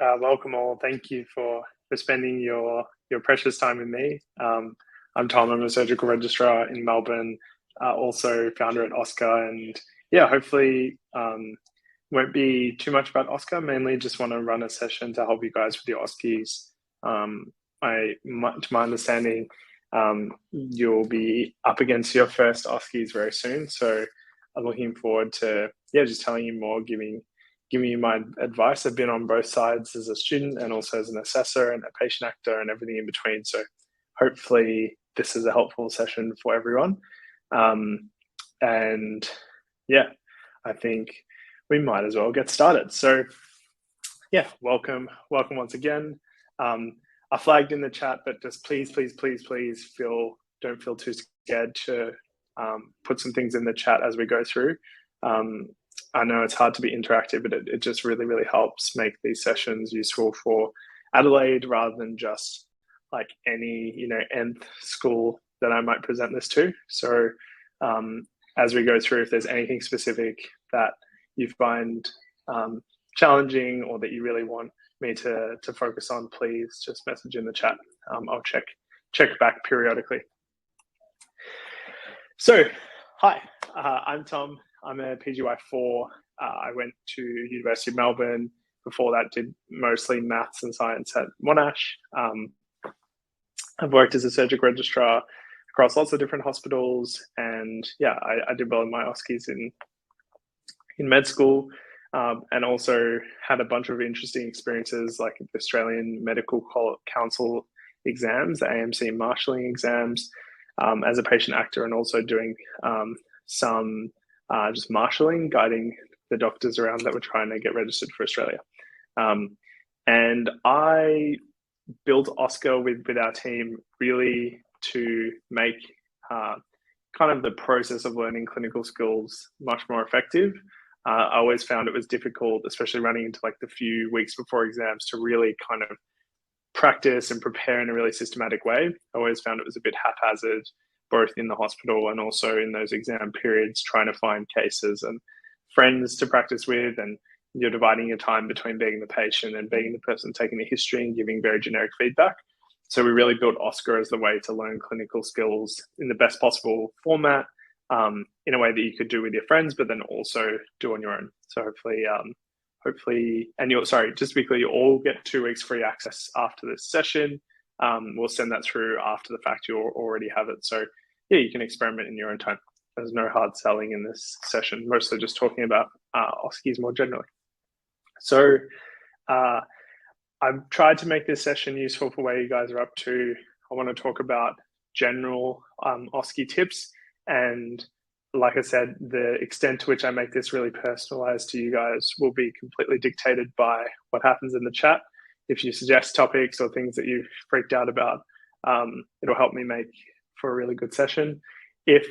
Welcome all. Thank you for spending your precious time with me. I'm Tom. I'm a surgical registrar in Melbourne, also founder at OSCE, and yeah, hopefully won't be too much about OSCE. Mainly, just want to run a session to help you guys with your OSCEs. To my understanding, you'll be up against your first OSCEs very soon, so I'm looking forward to just telling you more, giving you my advice. I've been on both sides as a student and also as an assessor and a patient actor and everything in between. So hopefully this is a helpful session for everyone. And yeah, I think we might as well get started. So yeah, welcome once again. I flagged in the chat, but just please don't feel too scared to put some things in the chat as we go through. I know it's hard to be interactive, but it just really helps make these sessions useful for Adelaide rather than just like any, nth school that I might present this to. So as we go through, if there's anything specific that you find challenging or that you really want me to focus on, please just message in the chat. I'll check back periodically. So, hi, I'm Tom. I'm a PGY4. I went to University of Melbourne. Before that, did mostly maths and science at Monash. I've worked as a surgical registrar across lots of different hospitals, and yeah, I did well in my OSCEs in med school, and also had a bunch of interesting experiences like the Australian Medical Council exams, the AMSS marshalling exams, as a patient actor, and also doing some just marshalling, guiding the doctors around that were trying to get registered for Australia. And I built OSCE with our team really to make kind of the process of learning clinical skills much more effective. I always found it was difficult, especially running into like the few weeks before exams, to really kind of practice and prepare in a really systematic way. I always found it was a bit haphazard, both in the hospital and also in those exam periods, trying to find cases and friends to practice with, and you're dividing your time between being the patient and being the person taking the history and giving very generic feedback. So we really built OSCE as the way to learn clinical skills in the best possible format, in a way that you could do with your friends, but then also do on your own. So hopefully, and just to be clear, you all get 2 weeks free access after this session. We'll send that through after the fact. You already have it. So yeah, you can experiment in your own time. There's no hard selling in this session, mostly just talking about OSCEs more generally. So I've tried to make this session useful for where you guys are up to. I want to talk about general OSCE tips. And like I said, the extent to which I make this really personalized to you guys will be completely dictated by what happens in the chat. If you suggest topics or things that you've freaked out about, it'll help me make for a really good session. If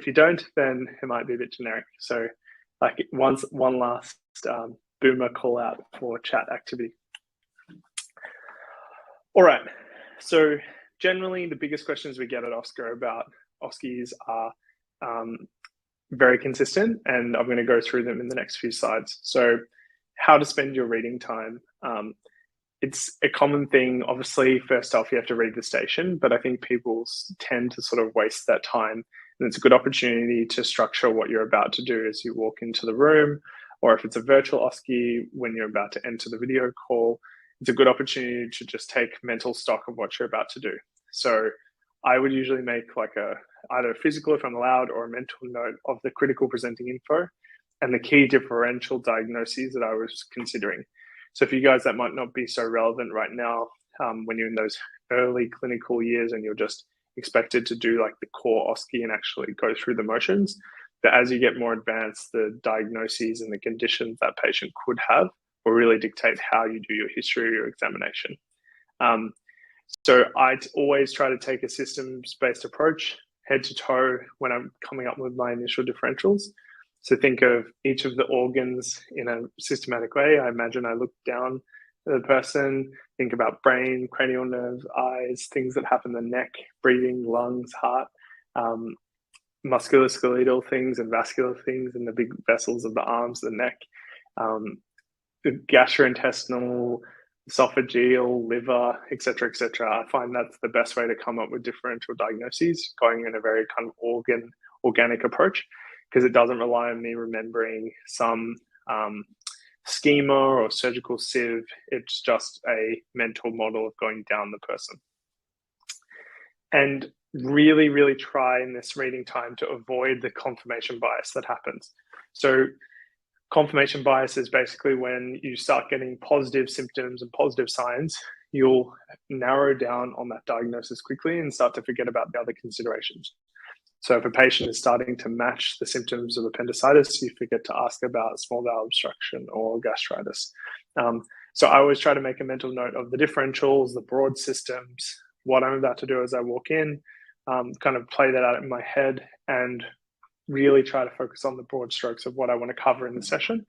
you don't, then it might be a bit generic. So like one last boomer call out for chat activity. All right. So generally the biggest questions we get at OSCE about OSCEs are very consistent, and I'm going to go through them in the next few slides. So how to spend your reading time. It's a common thing. Obviously, first off, you have to read the station, but I think people tend to sort of waste that time. And it's a good opportunity to structure what you're about to do as you walk into the room, or if it's a virtual OSCE, when you're about to enter the video call, it's a good opportunity to just take mental stock of what you're about to do. So I would usually make like either a physical if I'm allowed, or a mental note of the critical presenting info and the key differential diagnoses that I was considering. So for you guys, that might not be so relevant right now when you're in those early clinical years and you're just expected to do like the core OSCE and actually go through the motions. But as you get more advanced, the diagnoses and the conditions that patient could have will really dictate how you do your history or your examination. So I always try to take a systems-based approach, head to toe, when I'm coming up with my initial differentials. So think of each of the organs in a systematic way. I imagine I look down at the person, think about brain, cranial nerves, eyes, things that happen in the neck, breathing, lungs, heart, musculoskeletal things and vascular things in the big vessels of the arms, the neck, the gastrointestinal, esophageal, liver, etc., etc. I find that's the best way to come up with differential diagnoses, going in a very kind of organic approach, because it doesn't rely on me remembering some schema or surgical sieve. It's just a mental model of going down the person. And really, really try in this reading time to avoid the confirmation bias that happens. So confirmation bias is basically when you start getting positive symptoms and positive signs, you'll narrow down on that diagnosis quickly and start to forget about the other considerations. So if a patient is starting to match the symptoms of appendicitis, you forget to ask about small bowel obstruction or gastritis. So I always try to make a mental note of the differentials, the broad systems, what I'm about to do as I walk in, kind of play that out in my head and really try to focus on the broad strokes of what I want to cover in the session,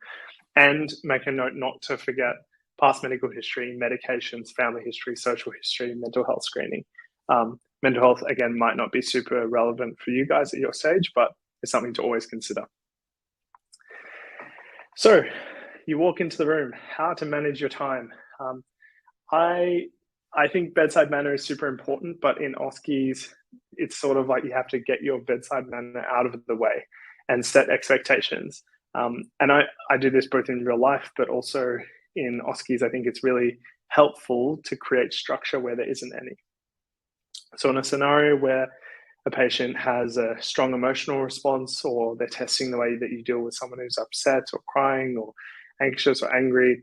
and make a note not to forget past medical history, medications, family history, social history, mental health screening. Mental health, again, might not be super relevant for you guys at your stage, but it's something to always consider. So you walk into the room, how to manage your time. I think bedside manner is super important, but in OSCEs, it's sort of like you have to get your bedside manner out of the way and set expectations. And I do this both in real life, but also in OSCEs. I think it's really helpful to create structure where there isn't any. So in a scenario where a patient has a strong emotional response, or they're testing the way that you deal with someone who's upset or crying or anxious or angry,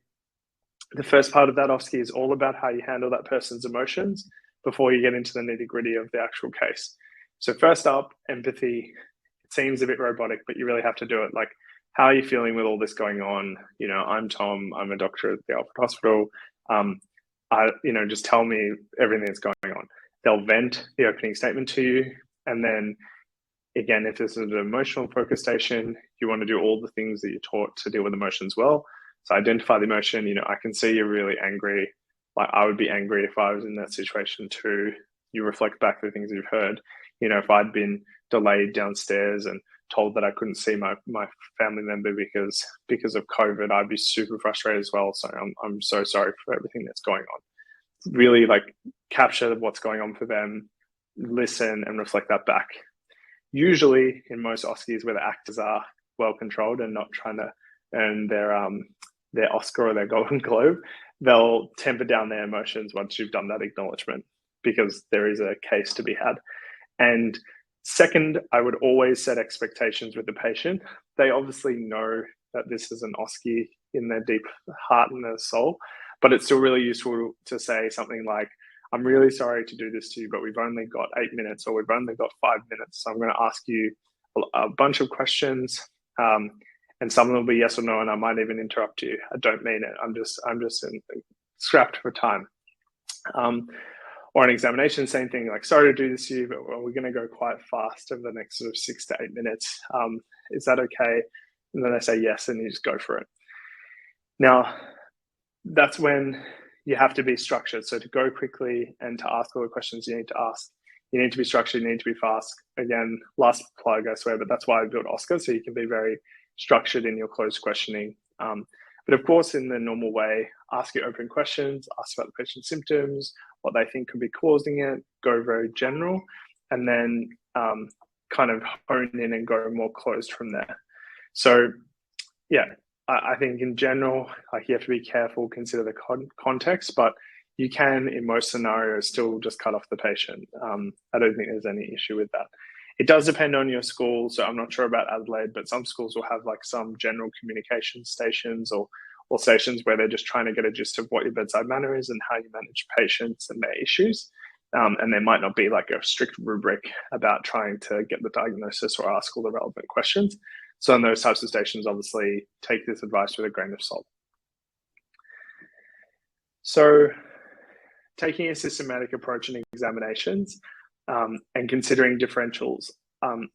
the first part of that OSCE is all about how you handle that person's emotions before you get into the nitty-gritty of the actual case. So first up, empathy. It seems a bit robotic, but you really have to do it. Like, how are you feeling with all this going on? I'm Tom, I'm a doctor at the Alfred Hospital. Just tell me everything that's going on. They'll vent the opening statement to you. And then again, if this is an emotional focus station, you want to do all the things that you're taught to deal with emotions well. So identify the emotion. I can see you're really angry. Like, I would be angry if I was in that situation too. You reflect back the things you've heard. If I'd been delayed downstairs and told that I couldn't see my family member because of COVID, I'd be super frustrated as well. So I'm so sorry for everything that's going on. Really, capture what's going on for them, listen and reflect that back. Usually in most OSCEs where the actors are well controlled and not trying to earn their Oscar or their Golden Globe, they'll temper down their emotions once you've done that acknowledgement, because there is a case to be had. And second, I would always set expectations with the patient. They obviously know that this is an OSCE in their deep heart and their soul, but it's still really useful to say something like, I'm really sorry to do this to you, but we've only got 8 minutes, or we've only got 5 minutes. So I'm going to ask you a bunch of questions, and some of them will be yes or no, and I might even interrupt you. I don't mean it. I'm just scrapped for time. Or an examination, same thing, like, sorry to do this to you, but we're going to go quite fast over the next sort of 6 to 8 minutes. Is that okay? And then they say yes, and you just go for it. Now, that's when you have to be structured. So to go quickly and to ask all the questions you need to ask, you need to be structured, you need to be fast. Again, last plug, I swear, but that's why I built Oscar, so you can be very structured in your closed questioning. But of course, in the normal way, ask your open questions, ask about the patient's symptoms, what they think could be causing it, go very general, and then kind of hone in and go more closed from there. So yeah, I think in general, you have to be careful, consider the context, but you can, in most scenarios, still just cut off the patient. I don't think there's any issue with that. It does depend on your school. So I'm not sure about Adelaide, but some schools will have some general communication stations or stations where they're just trying to get a gist of what your bedside manner is and how you manage patients and their issues. And there might not be a strict rubric about trying to get the diagnosis or ask all the relevant questions. So in those types of stations, obviously, take this advice with a grain of salt. So taking a systematic approach in examinations and considering differentials.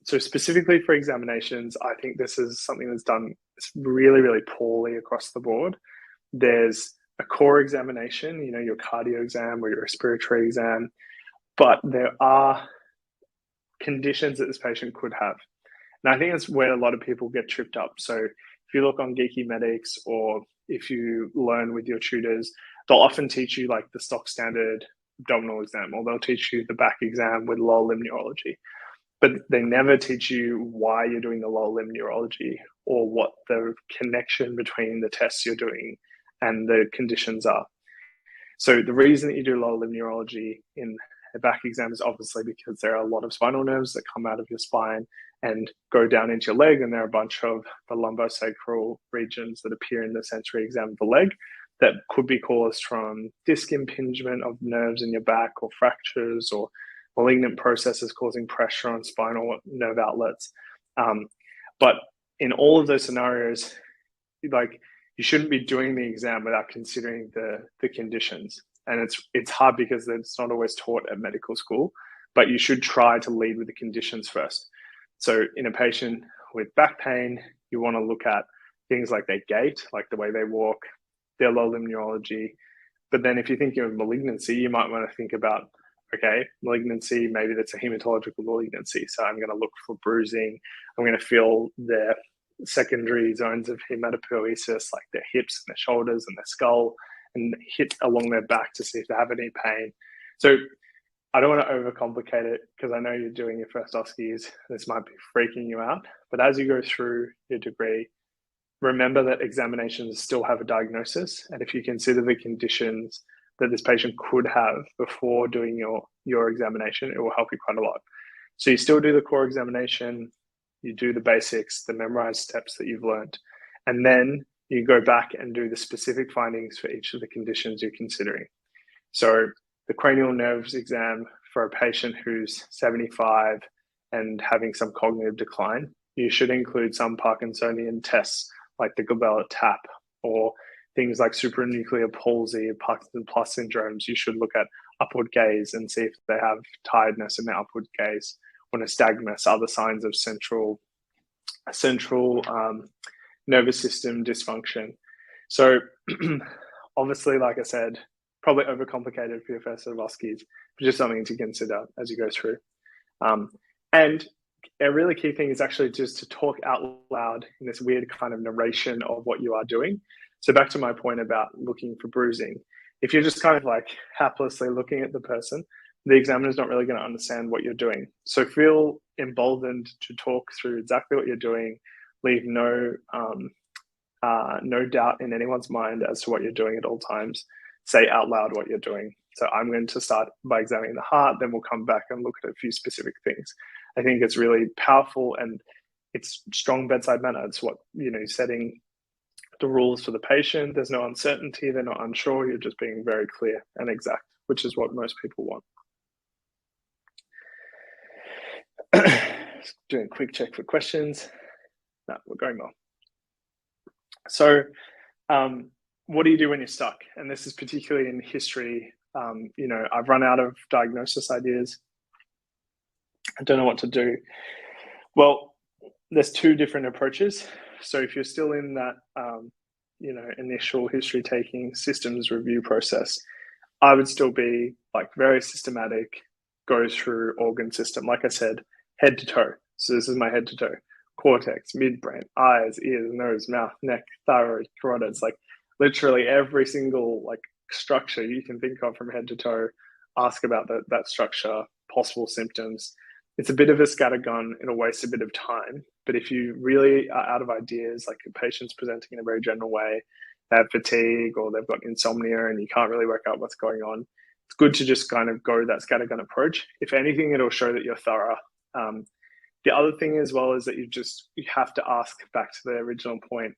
So specifically for examinations, I think this is something that's done really, really poorly across the board. There's a core examination, your cardio exam or your respiratory exam, but there are conditions that this patient could have. And I think that's where a lot of people get tripped up. So if you look on Geeky Medics or if you learn with your tutors, they'll often teach you like the stock standard abdominal exam, or they'll teach you the back exam with lower limb neurology. But they never teach you why you're doing the lower limb neurology or what the connection between the tests you're doing and the conditions are. So the reason that you do lower limb neurology in a back exam is obviously because there are a lot of spinal nerves that come out of your spine and go down into your leg, and there are a bunch of the lumbosacral regions that appear in the sensory exam of the leg that could be caused from disc impingement of nerves in your back, or fractures, or malignant processes causing pressure on spinal nerve outlets. But in all of those scenarios, like, you shouldn't be doing the exam without considering the conditions. And it's hard because it's not always taught at medical school, but you should try to lead with the conditions first. So in a patient with back pain, you want to look at things like their gait, like the way they walk, their lower limb neurology. But then if you're thinking of malignancy, you might want to think about, okay, malignancy, maybe that's a hematological malignancy. So I'm going to look for bruising. I'm going to feel their secondary zones of hematopoiesis, like their hips and their shoulders and their skull, and hit along their back to see if they have any pain. So I don't want to overcomplicate it, because I know you're doing your first OSCEs. This might be freaking you out. But as you go through your degree, remember that examinations still have a diagnosis. And if you consider the conditions that this patient could have before doing your examination, it will help you quite a lot. So you still do the core examination, you do the basics, the memorized steps that you've learned, and then you go back and do the specific findings for each of the conditions you're considering. So the cranial nerves exam for a patient who's 75 and having some cognitive decline, you should include some Parkinsonian tests like the glabellar tap, or things like supranuclear palsy, Parkinson plus syndromes. You should look at upward gaze and see if they have tiredness in their upward gaze, or nystagmus, other signs of central nervous system dysfunction. So obviously, like I said, probably overcomplicated for your first set of OSCEs, but just something to consider as you go through. And a really key thing is actually just to talk out loud in this weird kind of narration of what you are doing. So back to my point about looking for bruising. If you're just kind of like haplessly looking at the person, the examiner's not really going to understand what you're doing. So feel emboldened to talk through exactly what you're doing. Leave no doubt in anyone's mind as to what you're doing at all times. Say out loud what you're doing. So I'm going to start by examining the heart, then we'll come back and look at a few specific things. I think it's really powerful, and it's strong bedside manner. It's what, setting the rules for the patient. There's no uncertainty. They're not unsure. You're just being very clear and exact, which is what most people want. Doing a quick check for questions. No, we're going well. So what do you do when you're stuck? And this is particularly in history. I've run out of diagnosis ideas. I don't know what to do. Well, there's two different approaches. So if you're still in that, initial history taking systems review process, I would still be like very systematic, go through organ system. Like I said, head to toe. So this is my head to toe: cortex, midbrain, eyes, ears, nose, mouth, neck, thyroid, carotids, like literally every single like structure you can think of from head to toe. Ask about that structure, possible symptoms. It's a bit of a scattergun. It'll waste a bit of time. But if you really are out of ideas, like a patient's presenting in a very general way, they have fatigue or they've got insomnia and you can't really work out what's going on, it's good to just kind of go that scattergun approach. If anything, it'll show that you're thorough. The other thing as well is that you have to ask, back to the original point,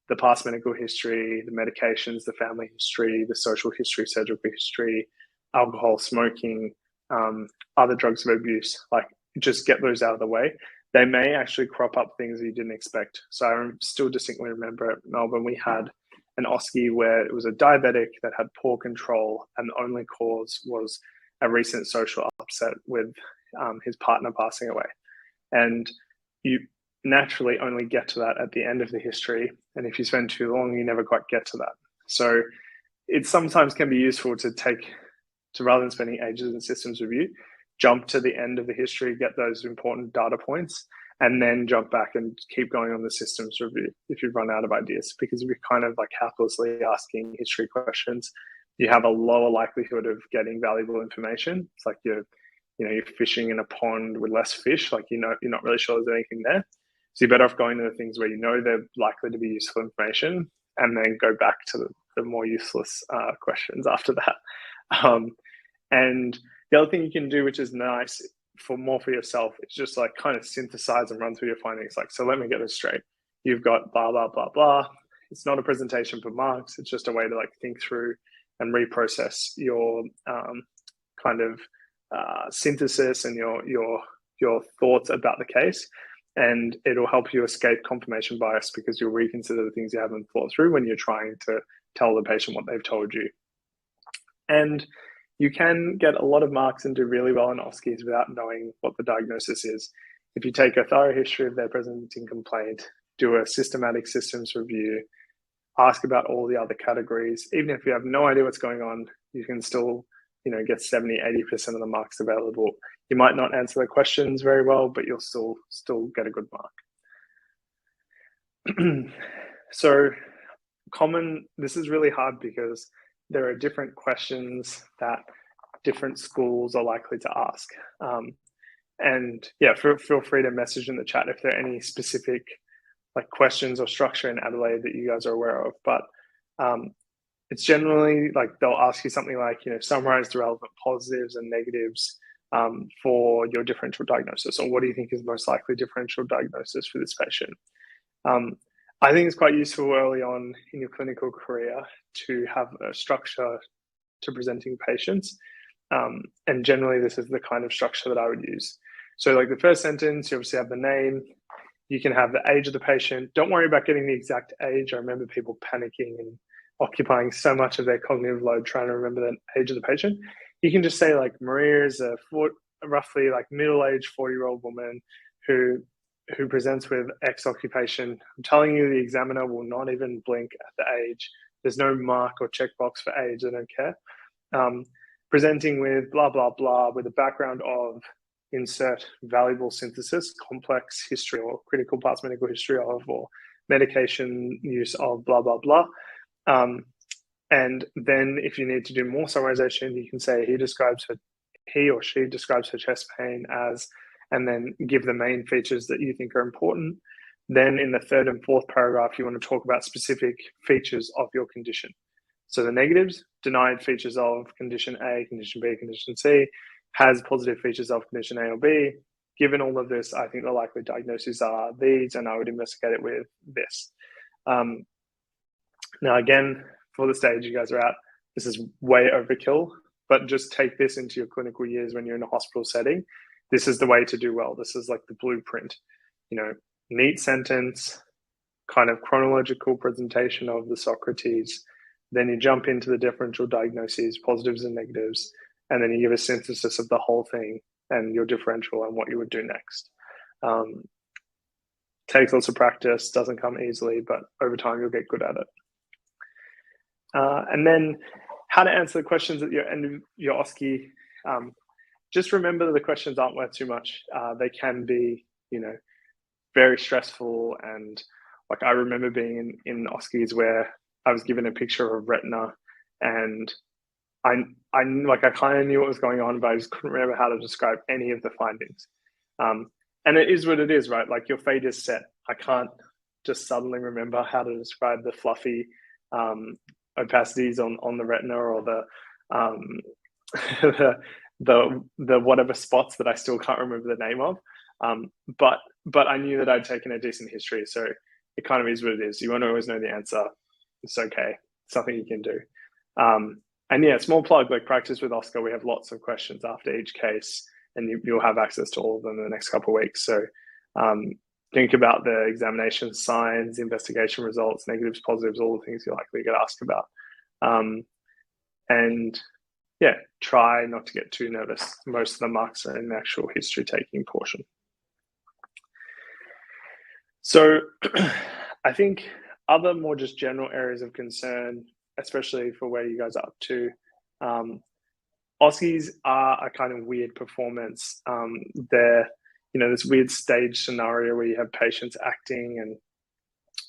the past medical history, the medications, the family history, the social history, surgical history, alcohol, smoking, other drugs of abuse. Like, just get those out of the way. They may actually crop up things that you didn't expect. So I still distinctly remember at Melbourne, we had an OSCE where it was a diabetic that had poor control, and the only cause was a recent social upset with his partner passing away. And you naturally only get to that at the end of the history. And if you spend too long, you never quite get to that. So it sometimes can be useful to rather than spending ages in systems review, jump to the end of the history, get those important data points, and then jump back and keep going on the systems review if you run out of ideas. Because if you're kind of like helplessly asking history questions, you have a lower likelihood of getting valuable information. It's like you're fishing in a pond with less fish, like you're not really sure there's anything there. So you're better off going to the things where they're likely to be useful information, and then go back to the more useless questions after that. And the other thing you can do, which is nice for yourself, is just like kind of synthesize and run through your findings. Like, so let me get this straight. You've got blah, blah, blah, blah. It's not a presentation for marks. It's just a way to like think through and reprocess your kind of synthesis and your thoughts about the case. And it'll help you escape confirmation bias, because you'll reconsider the things you haven't thought through when you're trying to tell the patient what they've told you. And you can get a lot of marks and do really well in OSCEs without knowing what the diagnosis is. If you take a thorough history of their presenting complaint, do a systematic systems review, ask about all the other categories, even if you have no idea what's going on, you can still get 70, 80% of the marks available. You might not answer the questions very well, but you'll still get a good mark. So this is really hard because there are different questions that different schools are likely to ask. And yeah, feel free to message in the chat if there are any specific like questions or structure in Adelaide that you guys are aware of. But it's generally like they'll ask you something like, summarize the relevant positives and negatives for your differential diagnosis, or what do you think is most likely differential diagnosis for this patient? I think it's quite useful early on in your clinical career to have a structure to presenting patients. And generally, this is the kind of structure that I would use. So like the first sentence, you obviously have the name. You can have the age of the patient. Don't worry about getting the exact age. I remember people panicking and occupying so much of their cognitive load trying to remember the age of the patient. You can just say like Maria is a roughly like middle-aged 40-year-old woman who presents with X occupation. I'm telling you, the examiner will not even blink at the age. There's no mark or checkbox for age. They don't care. Presenting with blah, blah, blah, with a background of insert valuable synthesis, complex history or critical parts medical history of, or medication use of blah, blah, blah. And then if you need to do more summarization, you can say he or she describes her chest pain as, and then give the main features that you think are important. Then in the third and fourth paragraph, you want to talk about specific features of your condition. So the negatives, denied features of condition A, condition B, condition C, has positive features of condition A or B. Given all of this, I think the likely diagnoses are these, and I would investigate it with this. Now, again, for the stage you guys are at, this is way overkill, but just take this into your clinical years when you're in a hospital setting. This is the way to do well. This is like the blueprint, neat sentence, kind of chronological presentation of the Socrates. Then you jump into the differential diagnoses, positives and negatives, and then you give a synthesis of the whole thing and your differential and what you would do next. Takes lots of practice, doesn't come easily, but over time you'll get good at it. And then how to answer the questions at your end of your OSCE. Just remember that the questions aren't worth too much. They can be, very stressful. And like I remember being in OSCEs where I was given a picture of retina, and I kind of knew what was going on, but I just couldn't remember how to describe any of the findings. And it is what it is, right? Like your fate is set. I can't just suddenly remember how to describe the fluffy opacities on the retina, or the whatever spots that I still can't remember the name of. But I knew that I'd taken a decent history, so it kind of is what it is. You won't always know the answer. It's okay. It's something you can do. And yeah, small plug, like practice with Oscar. We have lots of questions after each case, and you'll have access to all of them in the next couple of weeks. So think about the examination signs, investigation results, negatives, positives, all the things you're likely to get asked about. And yeah, try not to get too nervous. Most of the marks are in the actual history taking portion. So I think other more just general areas of concern, especially for where you guys are up to, OSCEs are a kind of weird performance. They're, this weird stage scenario where you have patients acting and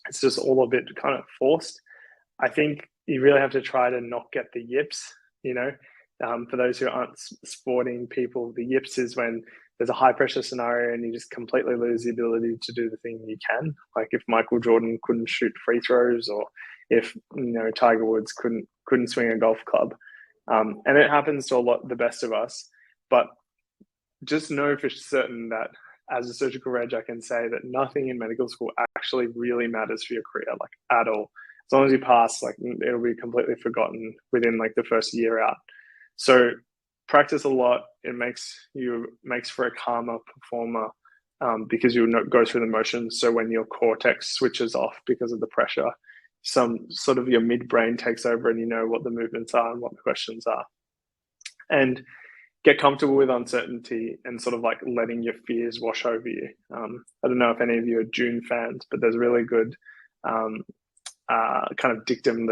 it's just all a bit kind of forced. I think you really have to try to not get the yips, for those who aren't sporting people, the yips is when there's a high pressure scenario and you just completely lose the ability to do the thing you can. Like if Michael Jordan couldn't shoot free throws, or if Tiger Woods couldn't swing a golf club, and it happens to the best of us. But just know for certain that as a surgical reg, I can say that nothing in medical school actually really matters for your career, like at all. As long as you pass, like it'll be completely forgotten within like the first year out. So practice a lot. It makes for a calmer performer, because you go through the motions. So when your cortex switches off because of the pressure, some sort of your midbrain takes over and you know what the movements are and what the questions are. And get comfortable with uncertainty and sort of like letting your fears wash over you. I don't know if any of you are Dune fans, but there's a really good kind of dictum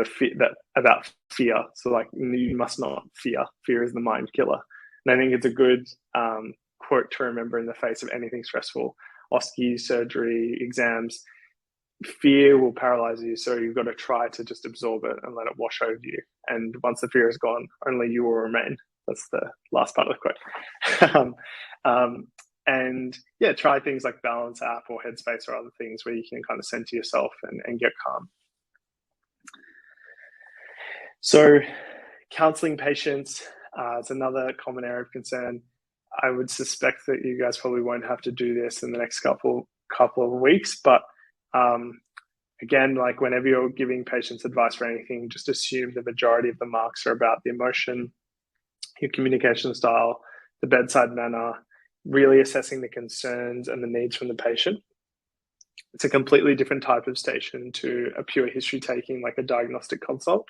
about fear. So like, you must not fear. Fear is the mind killer. And I think it's a good quote to remember in the face of anything stressful. OSCEs, surgery, exams. Fear will paralyze you, so you've got to try to just absorb it and let it wash over you. And once the fear is gone, only you will remain. That's the last part of the quote. And yeah, try things like Balance app or Headspace or other things where you can kind of center yourself and get calm. So counseling patients is another common area of concern. I would suspect that you guys probably won't have to do this in the next couple of weeks, but again, like whenever you're giving patients advice for anything, just assume the majority of the marks are about the emotion, your communication style, the bedside manner, really assessing the concerns and the needs from the patient. It's a completely different type of station to a pure history taking, like a diagnostic consult.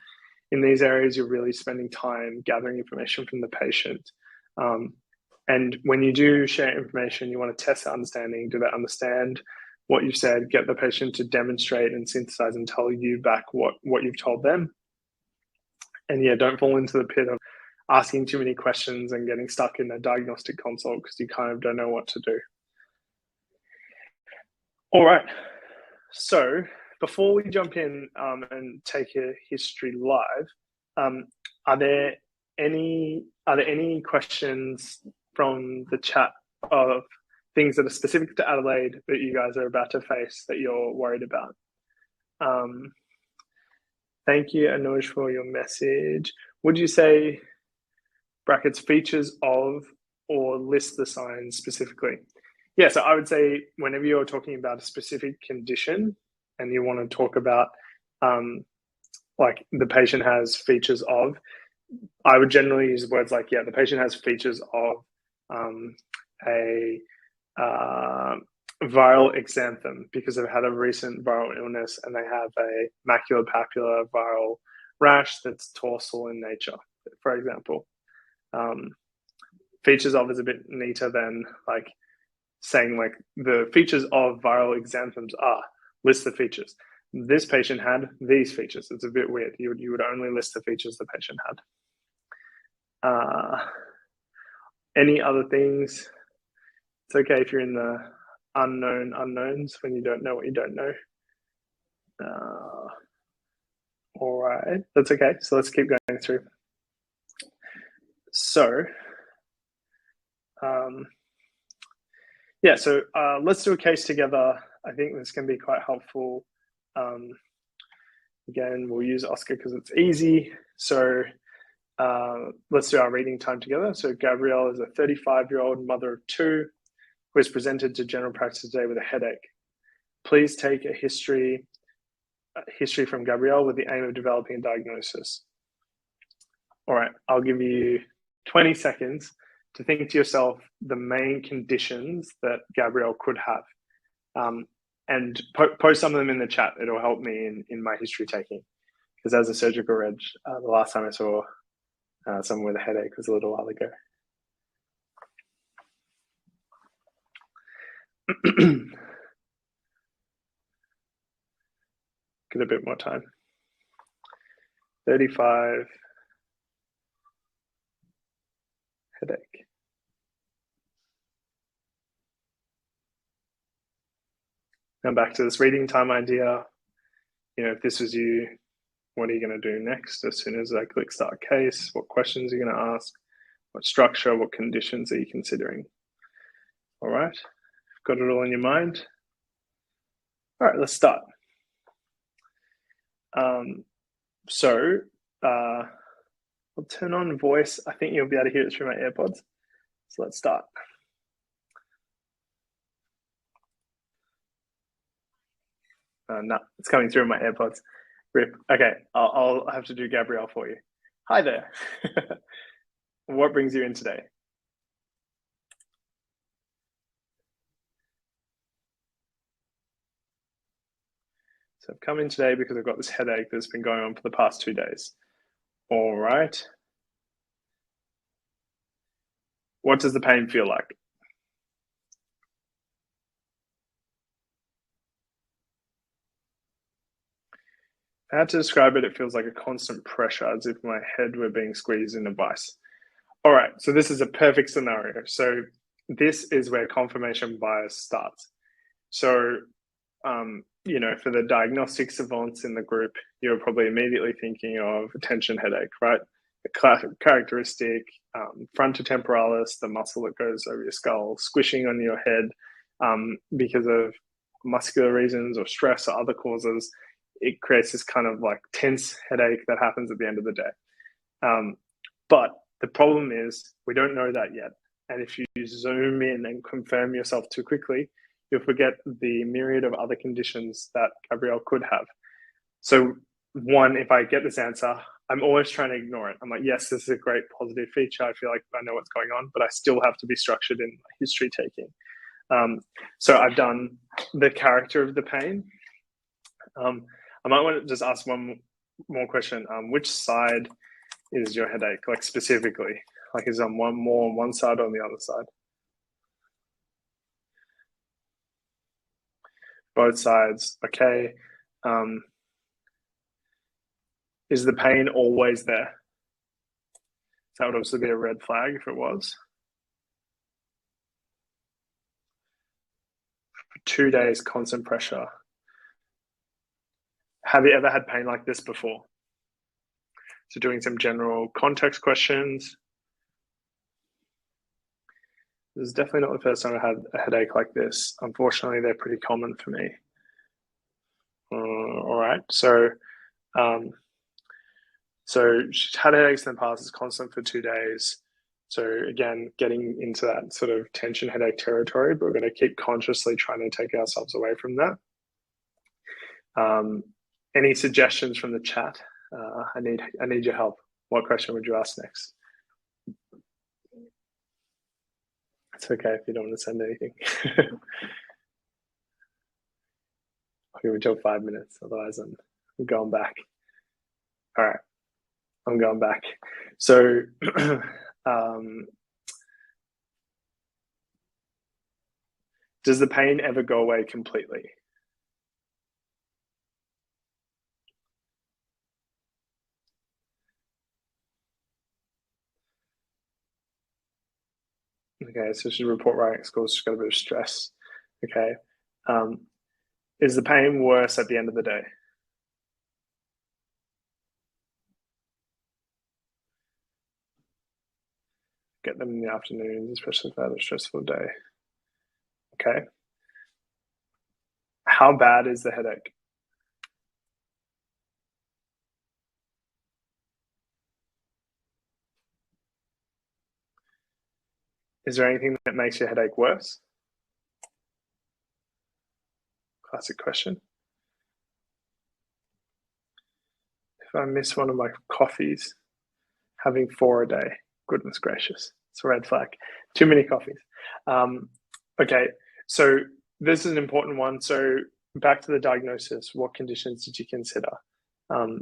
In these areas, you're really spending time gathering information from the patient. And when you do share information, you want to test their understanding. Do they understand what you've said? Get the patient to demonstrate and synthesize and tell you back what you've told them. And yeah, don't fall into the pit of asking too many questions and getting stuck in a diagnostic consult because you kind of don't know what to do. All right. So before we jump in and take a history live, are there any questions from the chat of things that are specific to Adelaide that you guys are about to face that you're worried about? Thank you, Anuj, for your message. Would you say brackets features of or list the signs specifically? Yeah, so I would say whenever you're talking about a specific condition and you want to talk about like the patient has features of, I would generally use words like, yeah, the patient has features of a viral exanthem because they've had a recent viral illness and they have a maculopapular viral rash that's torsal in nature, for example. Features of is a bit neater than like saying like the features of viral exanthems are, list the features. This patient had these features. It's a bit weird. You would only list the features the patient had. Any other things? It's okay if you're in the unknown unknowns when you don't know what you don't know. All right, that's okay. So let's keep going through. So, yeah, so let's do a case together. I think this can be quite helpful. Again, we'll use Oscar because it's easy. So let's do our reading time together. So Gabrielle is a 35-year-old mother of two who has presented to general practice today with a headache. Please take a history from Gabrielle with the aim of developing a diagnosis. All right, I'll give you 20 seconds to think to yourself the main conditions that Gabrielle could have. And post some of them in the chat. It'll help me in my history taking. Because as a surgical reg, the last time I saw someone with a headache was a little while ago. Get a bit more time. 35. Headache. Now back to this reading time idea. If this was you, what are you going to do next? As soon as I click start case, what questions are you going to ask? What structure, what conditions are you considering? All right, got it all in your mind? All right, let's start. I'll turn on voice. I think you'll be able to hear it through my AirPods. So let's start. No, it's coming through my AirPods. Rip. Okay, I'll have to do Gabrielle for you. Hi there. What brings you in today? So I've come in today because I've got this headache that's been going on for the past 2 days. All right. What does the pain feel like? If I had to describe it, it feels like a constant pressure, as if my head were being squeezed in a vice. All right, so this is a perfect scenario. So this is where confirmation bias starts. So, for the diagnostic savants in the group, you're probably immediately thinking of a tension headache, right? The characteristic frontotemporalis, the muscle that goes over your skull, squishing on your head because of muscular reasons or stress or other causes. It creates this kind of like tense headache that happens at the end of the day. But the problem is we don't know that yet. And if you zoom in and confirm yourself too quickly, you'll forget the myriad of other conditions that Gabrielle could have. So one, if I get this answer, I'm always trying to ignore it. I'm like, yes, this is a great positive feature. I feel like I know what's going on, but I still have to be structured in history taking. So I've done the character of the pain. I might want to just ask one more question. Which side is your headache, like specifically? Like is it on one side or on the other side? Both sides, okay. Is the pain always there? That would also be a red flag if it was. For 2 days, constant pressure. Have you ever had pain like this before? So doing some general context questions. This is definitely not the first time I had a headache like this. Unfortunately, they're pretty common for me. All right, so she's had headaches in the past. It's constant for 2 days. So again, getting into that sort of tension headache territory, but we're going to keep consciously trying to take ourselves away from that. Any suggestions from the chat? I need your help. What question would you ask next? It's okay if you don't want to send anything. I'll give it till 5 minutes, otherwise I'm going back. All right, I'm going back. So does the pain ever go away completely? Okay, so she's report writing at school. She's got a bit of stress. Okay. Is the pain worse at the end of the day? Get them in the afternoons, especially if they had a stressful day. Okay. How bad is the headache? Is there anything that makes your headache worse? Classic question. If I miss one of my coffees, having 4 a day, goodness gracious, it's a red flag. Too many coffees. Okay, so this is an important one. So back to the diagnosis, what conditions did you consider?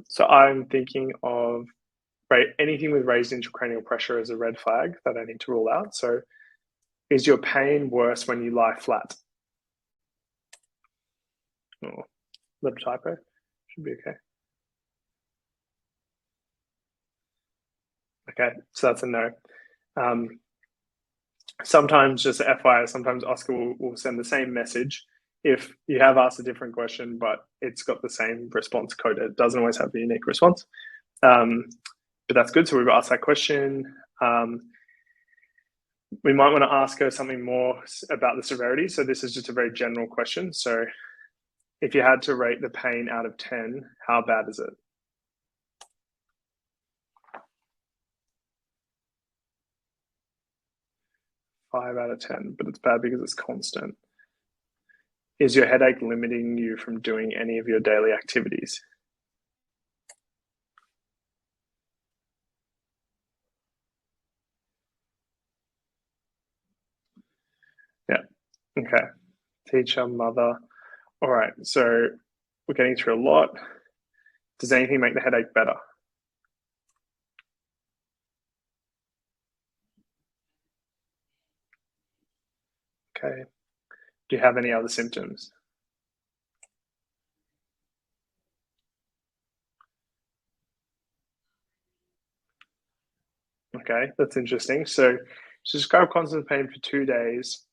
So I'm thinking of anything with raised intracranial pressure as a red flag that I need to rule out. So is your pain worse when you lie flat? Oh, little typo. Should be okay. Okay, so that's a no. Sometimes, just FYI, sometimes Oscar will send the same message if you have asked a different question, but it's got the same response code, it doesn't always have a unique response. But that's good. So we've asked that question. We might want to ask her something more about the severity. So this is just a very general question. So if you had to rate the pain out of 10, how bad is it? 5 out of 10, but it's bad because it's constant. Is your headache limiting you from doing any of your daily activities? Yeah. Okay. Teacher, mother. All right. So we're getting through a lot. Does anything make the headache better? Okay. Do you have any other symptoms? Okay, that's interesting. So describe constant pain for 2 days.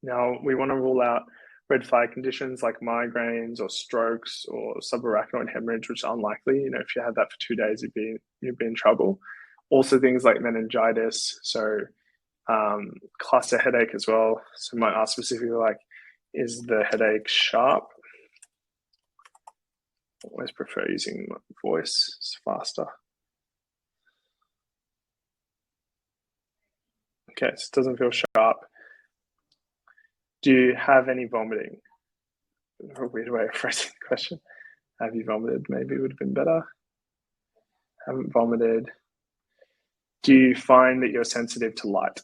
Now, we want to rule out red flag conditions like migraines or strokes or subarachnoid hemorrhage, which are unlikely. You know, if you had that for 2 days, you'd be in trouble. Also, things like meningitis, so cluster headache as well. So, I might ask specifically, like, is the headache sharp? I always prefer using my voice; it's faster. Okay, so it doesn't feel sharp. Do you have any vomiting? A weird way of phrasing the question. Have you vomited? Maybe would have been better. Haven't vomited. Do you find that you're sensitive to light?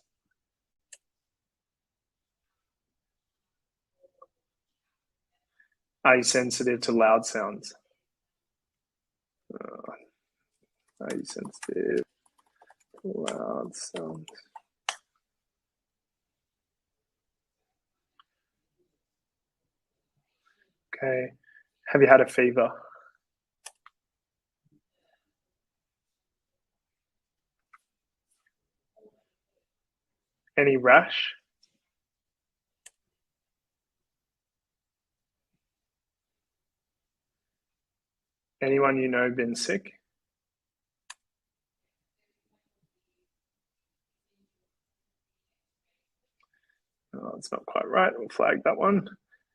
Are you sensitive to loud sounds? Are you sensitive to loud sounds? Okay. Have you had a fever? Any rash? Anyone you know been sick? Oh, it's not quite right. We'll flag that one.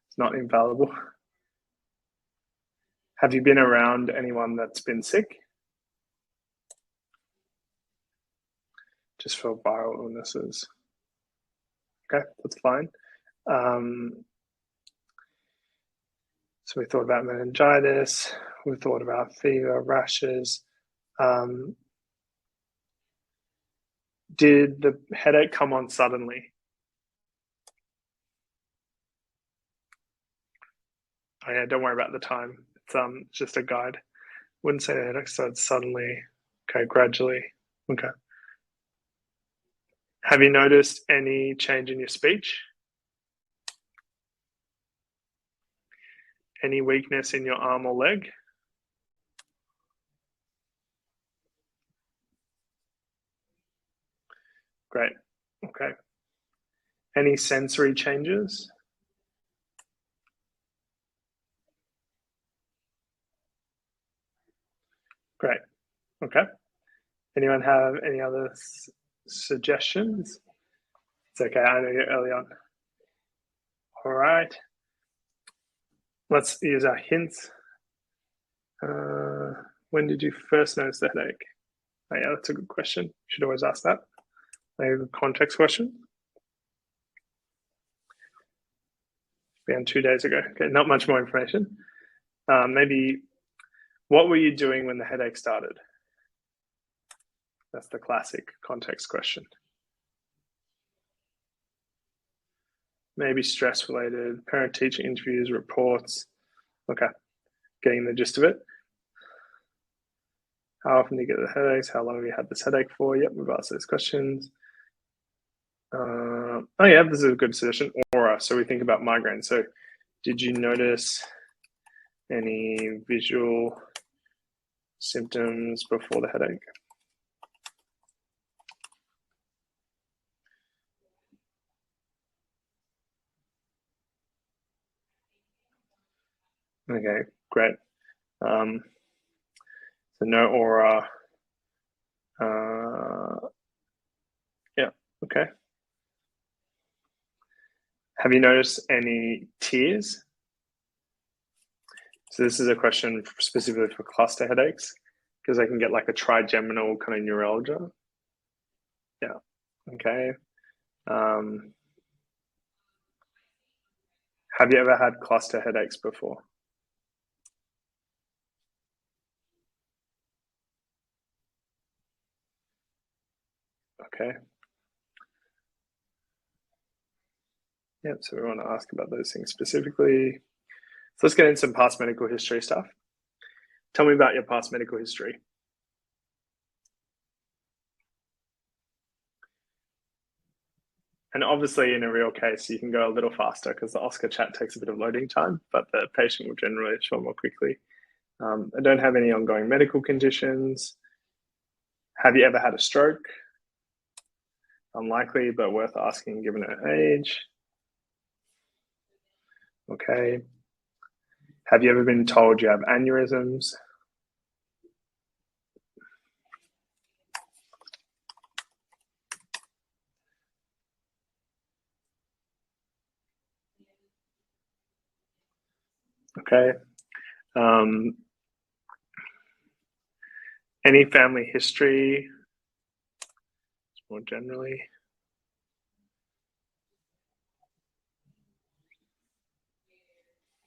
It's not infallible. Have you been around anyone that's been sick? Just for viral illnesses. Okay, that's fine. So we thought about meningitis, we thought about fever, rashes. Did the headache come on suddenly? Oh yeah, don't worry about the time. It's just a guide. Wouldn't say the headache started suddenly. Okay, gradually. Okay. Have you noticed any change in your speech? Any weakness in your arm or leg? Great. Okay. Any sensory changes? Great. Okay. Anyone have any other suggestions? It's okay. I know you're early on. All right. Let's use our hints. When did you first notice the headache? Oh, yeah, that's a good question. You should always ask that. Maybe a context question. Began 2 days ago. Okay, not much more information. Maybe, what were you doing when the headache started? That's the classic context question. Maybe stress related, parent teacher interviews, reports. Okay, getting the gist of it. How often do you get the headaches? How long have you had this headache for? Yep, we've asked those questions. Oh yeah, this is a good suggestion. Aura. So we think about migraine. So did you notice any visual symptoms before the headache? Okay, great. So no aura. Yeah, okay. Have you noticed any tears? So this is a question specifically for cluster headaches, because they can get like a trigeminal kind of neuralgia. Yeah, okay. Have you ever had cluster headaches before? Okay. Yep, so we want to ask about those things specifically. So let's get into some past medical history stuff. Tell me about your past medical history. And obviously, in a real case, you can go a little faster because the Oscar chat takes a bit of loading time, but the patient will generally show more quickly. I don't have any ongoing medical conditions. Have you ever had a stroke? Unlikely, but worth asking given her age. Okay. Have you ever been told you have aneurysms? Okay. Any family history, more generally?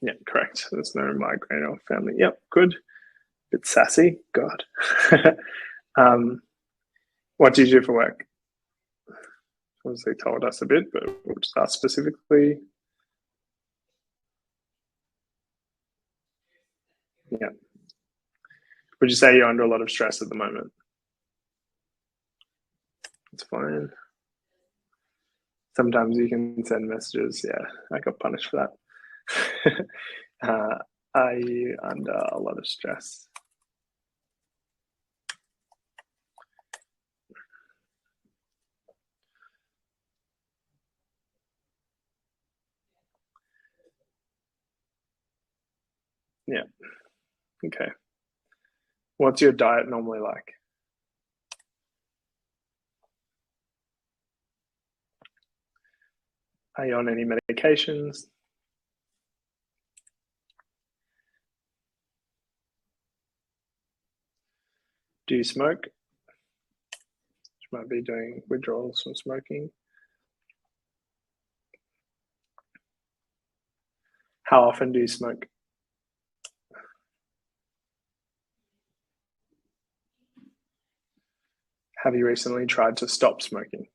Yeah, correct. There's no migraine or family. Yep, good. Bit sassy. God. What do you do for work? Obviously told us a bit, but we'll just ask specifically. Yeah. Would you say you're under a lot of stress at the moment? It's fine. Sometimes you can send messages. Yeah, I got punished for that. Are you under a lot of stress? Yeah. Okay. What's your diet normally like? Are you on any medications? Do you smoke? You might be doing withdrawals from smoking. How often do you smoke? Have you recently tried to stop smoking?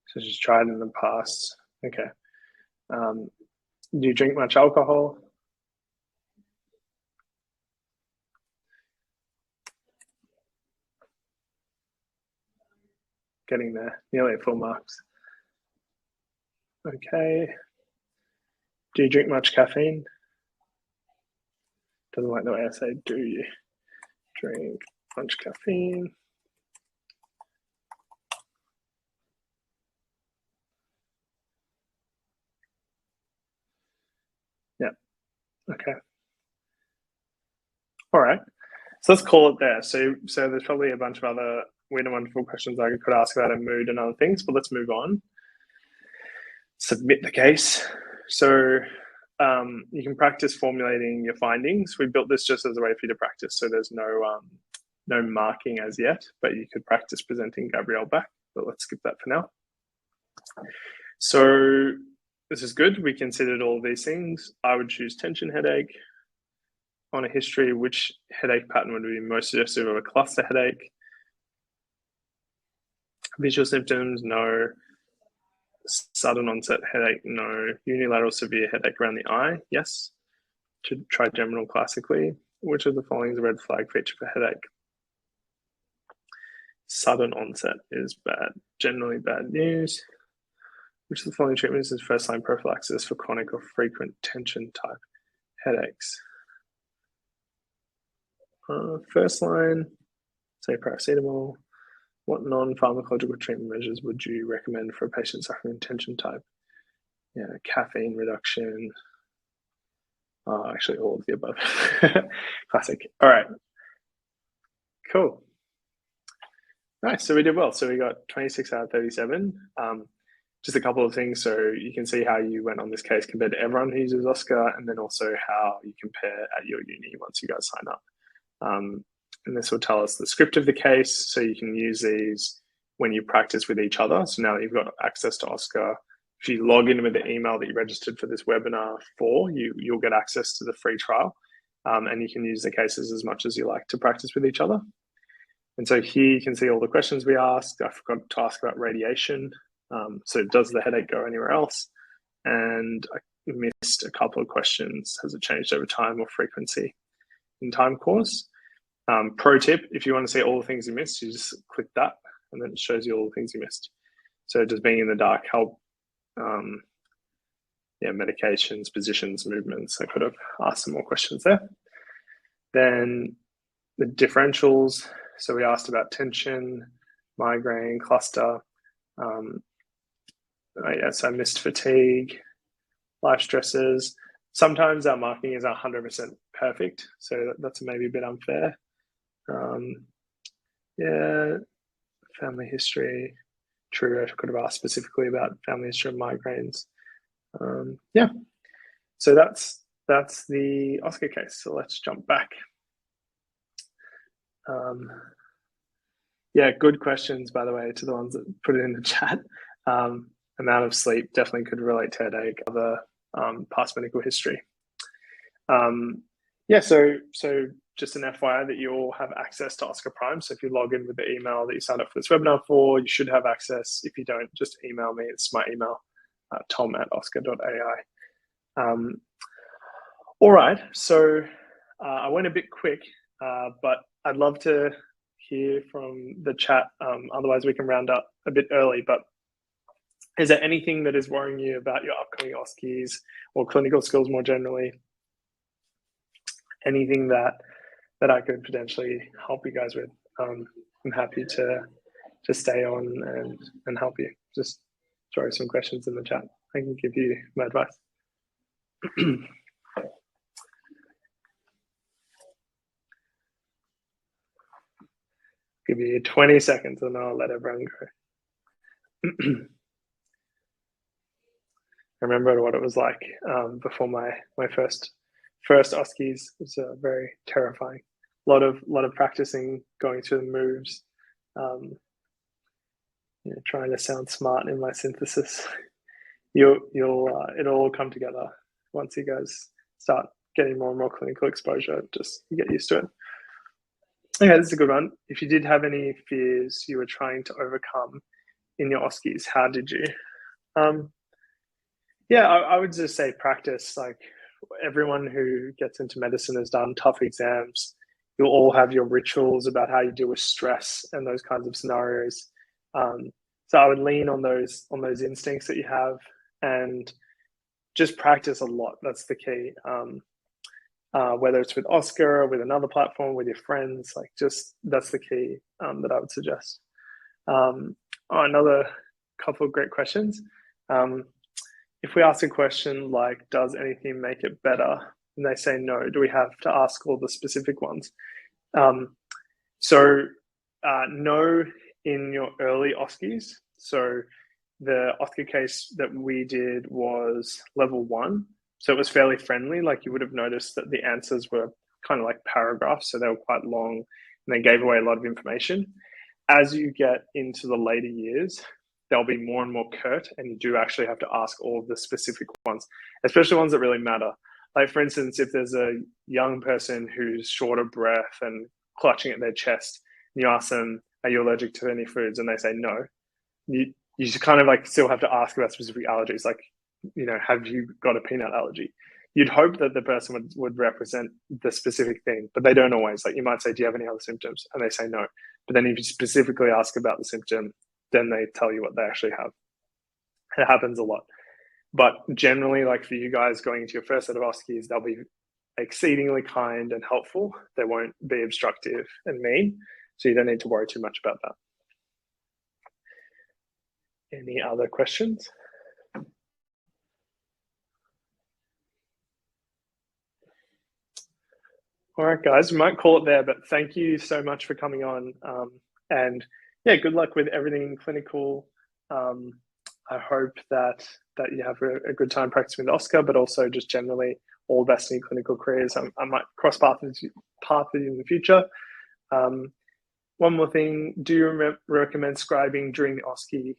So just tried in the past. Okay. Do you drink much alcohol? Getting there, nearly at full marks. Okay. Do you drink much caffeine? Doesn't like the way I say, do you drink much caffeine? Yeah. Okay. All right. So let's call it there. So there's probably a bunch of other weird and wonderful questions I could ask about in mood and other things, but let's move on. Submit the case. So you can practice formulating your findings. We built this just as a way for you to practice. So there's no marking as yet, but you could practice presenting Gabrielle back. But let's skip that for now. So this is good. We considered all of these things. I would choose tension headache. On a history, which headache pattern would be most suggestive of a cluster headache? Visual symptoms, no. Sudden onset headache, no. Unilateral severe headache around the eye, yes. Trigeminal classically. Which of the following is a red flag feature for headache? Sudden onset is bad, generally bad news. Which of the following treatments is first line prophylaxis for chronic or frequent tension type headaches? First line, say paracetamol. What non-pharmacological treatment measures would you recommend for a patient suffering tension type? Yeah, caffeine reduction. Actually, all of the above. Classic. All right. Cool. Nice. So we did well. So we got 26 out of 37. Just a couple of things. So you can see how you went on this case compared to everyone who uses Oscar, and then also how you compare at your uni once you guys sign up. And this will tell us the script of the case, so you can use these when you practice with each other. So now that you've got access to Oscar, if you log in with the email that you registered for this webinar for, you'll get access to the free trial, and you can use the cases as much as you like to practice with each other. And so here you can see all the questions we asked. I forgot to ask about radiation. So does the headache go anywhere else? And I missed a couple of questions. Has it changed over time or frequency in time course? Pro tip, if you want to see all the things you missed, you just click that and then it shows you all the things you missed. So does being in the dark help? Medications, positions, movements. I could have asked some more questions there. Then the differentials. So we asked about tension, migraine, cluster. So I missed fatigue, life stresses. Sometimes our marking is 100% perfect, so that's maybe a bit unfair. Family history. True, I could have asked specifically about family history of migraines. So that's the Oscar case. So let's jump back. Good questions, by the way, to the ones that put it in the chat. Amount of sleep definitely could relate to headache, other past medical history. So just an FYI that you all have access to Oscar Prime. So if you log in with the email that you signed up for this webinar for, you should have access. If you don't, just email me. It's my email, tom@oscer.ai. All right, so I went a bit quick, but I'd love to hear from the chat. Otherwise, we can round up a bit early. But is there anything that is worrying you about your upcoming OSCEs or clinical skills more generally? Anything that I could potentially help you guys with? I'm happy to stay on and help you. Just throw some questions in the chat. I can give you my advice. Give you 20 seconds and I'll let everyone go. I remember what it was like before my first OSCEs. It was very terrifying. A lot of practicing, going through the moves, trying to sound smart in my synthesis. It'll all come together once you guys start getting more and more clinical exposure. Just you get used to it. Okay, this is a good one. If you did have any fears you were trying to overcome in your OSCEs, how did you? I would just say practice. Like everyone who gets into medicine has done tough exams. You'll all have your rituals about how you deal with stress and those kinds of scenarios. So I would lean on those instincts that you have and just practice a lot. That's the key. Whether it's with Oscar or with another platform, with your friends, that's the key that I would suggest. Another couple of great questions. If we ask a question like, does anything make it better? And they say no, do we have to ask all the specific ones? No in your early OSCEs. So the Oscar case that we did was level 1. So it was fairly friendly. Like you would have noticed that the answers were kind of like paragraphs. So they were quite long and they gave away a lot of information. As you get into the later years, they'll be more and more curt and you do actually have to ask all of the specific ones, especially ones that really matter. Like for instance, if there's a young person who's short of breath and clutching at their chest, and you ask them, are you allergic to any foods? And they say no. You just kind of like still have to ask about specific allergies. Like, have you got a peanut allergy? You'd hope that the person would represent the specific thing, but they don't always. Like you might say, do you have any other symptoms? And they say no. But then if you specifically ask about the symptom, then they tell you what they actually have. It happens a lot. But generally, like for you guys going into your first set of OSCEs, they'll be exceedingly kind and helpful. They won't be obstructive and mean. So you don't need to worry too much about that. Any other questions? All right, guys, we might call it there, but thank you so much for coming on. And yeah, good luck with everything clinical. I hope that you have a good time practicing with Oscar, but also just generally all the best in your clinical careers. I might cross paths with you in the future. One more thing, do you recommend scribing during the OSCE?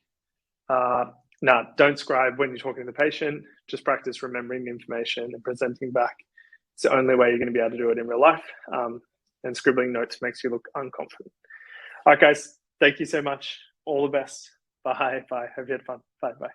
No, don't scribe when you're talking to the patient. Just practice remembering the information and presenting back. It's the only way you're going to be able to do it in real life. And scribbling notes makes you look unconfident. All right, guys, thank you so much. All the best. Bye. Bye. Hope you had fun. Bye. Bye.